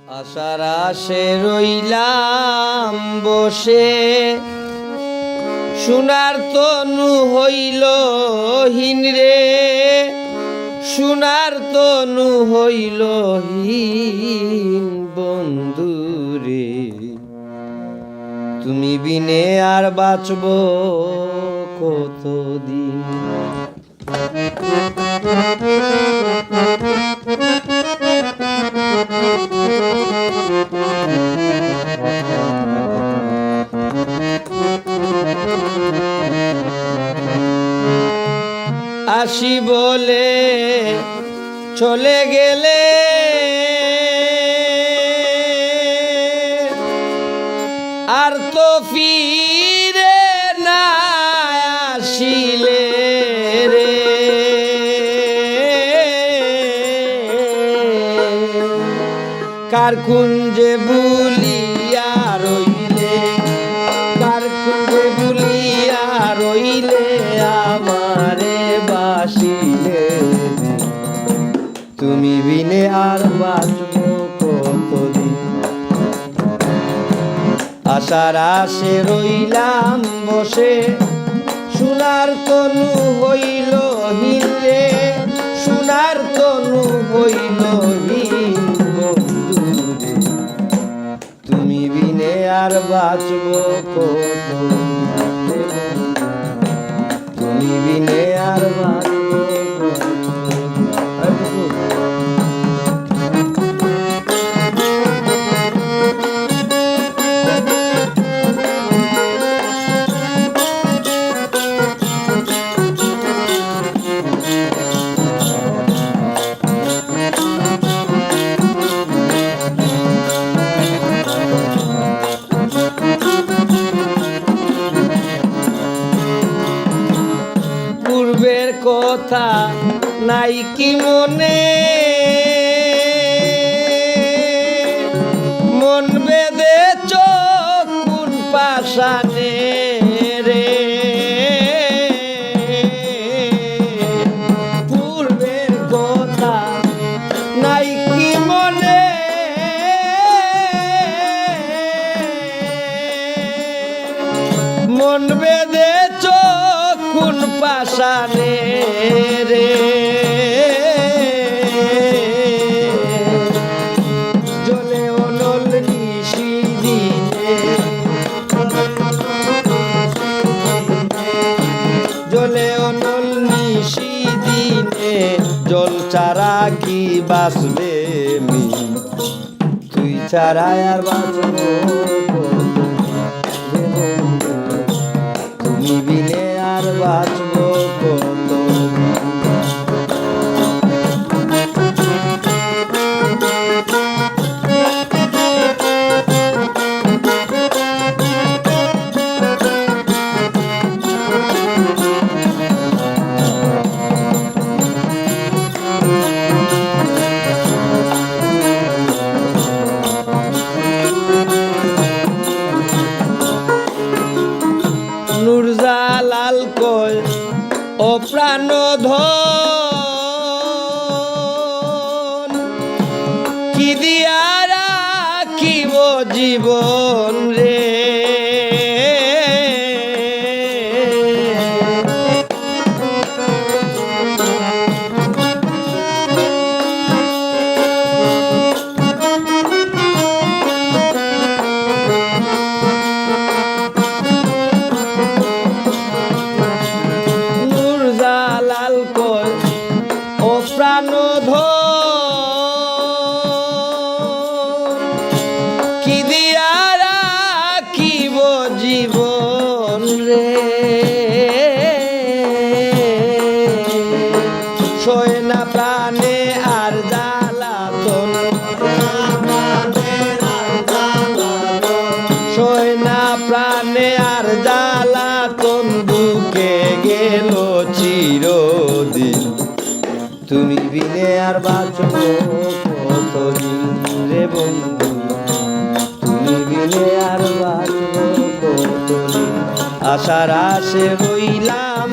আশার আশে রইলাম বসে, সোনার তনু হইল হীন রে, সোনার তনু হইল হীন বন্ধু রে। তুমি বিনে আর বাঁচব কতদিন। আসি বলে চলে গেলে, আর তো ফিরে না আসিলে রে। কার কুঞ্জে বুলিয়া রইলে, কার কুঞ্জে বুলিয়া রইলে আমারে বাসিলে। তুমি বিনে আর বাঁচব কতদিন। আশার আশে রইলাম বসে, সোনার তনু হইল হীন রে, সোনার তনু হইল হীন বন্ধু রে। তুমি বিনে আর বাঁচব কতদিন, তুমি বিনে আর বাঁচব পূর্বের কথা নাই কি মনে, মন বেঁধে চোখ কোন পাশানে রে। পূর্বের কথা নাই কি মনে, মন বেঁধে চোখ কোন পাশানে রে। জলে অনল নিশি দিনে, জলে অনল নিশি দিনে, জল ছাড়া কি বাঁচবে মি, তুই ছাড়া আর বাঁচব তুমি বিনে আর বাঁচব কতদিন। নুরজালাল কয় ও প্রাণধন, কি দিয়া রাখিব জীবন রে। কি দিয়া রাখিব জীবন রে। সয় না প্রাণে আর জ্বালাতন, সয় না প্রাণে আর জ্বালাতন, বুকে গেল চিরদিন। তুমি বিনে আর বাঁচব কতদিন রে বন্ধু, তুমি বিনে আর বাঁচব কতদিন। আশার আশে রইলাম